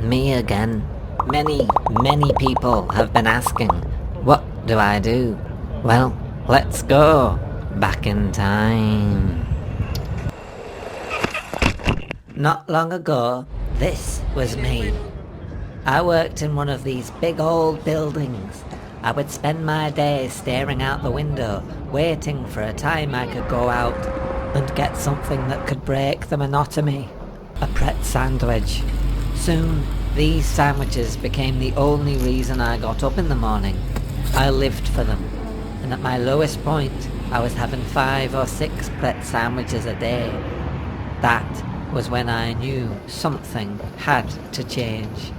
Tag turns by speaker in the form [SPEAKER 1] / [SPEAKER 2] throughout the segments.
[SPEAKER 1] Me again. Many people have been asking, what do I do? Well, let's go back in time. Not long ago, this was me. I worked in one of these big old buildings. I would spend my days staring out the window, waiting for a time I could go out and get something that could break the monotony. A Pret sandwich. Soon, these sandwiches became the only reason I got up in the morning. I lived for them, and at my lowest point, I was having 5 or 6 Pret sandwiches a day. That was when I knew something had to change.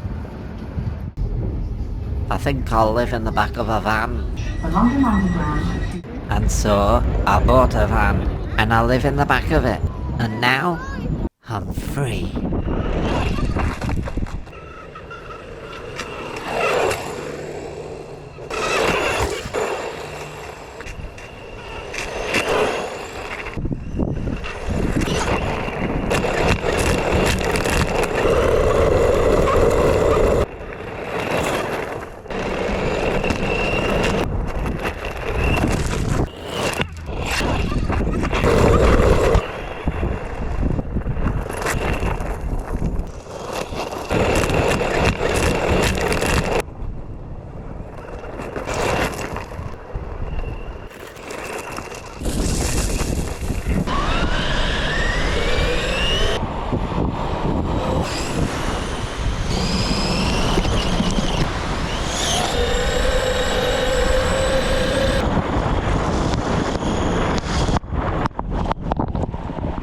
[SPEAKER 1] I think I'll live in the back of a van. And so, I bought a van, and I live in the back of it. And now, I'm free.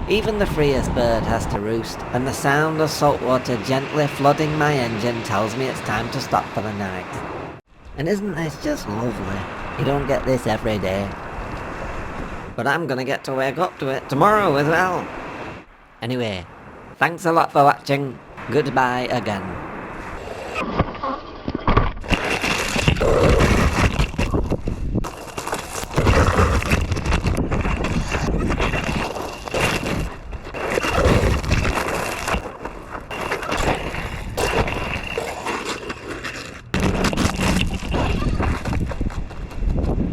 [SPEAKER 1] Even the freest bird has to roost, and the sound of salt water gently flooding my engine tells me it's time to stop for the night. And isn't this just lovely? You don't get this every day. But I'm gonna get to wake up to it tomorrow as well. Anyway, thanks a lot for watching. Goodbye again.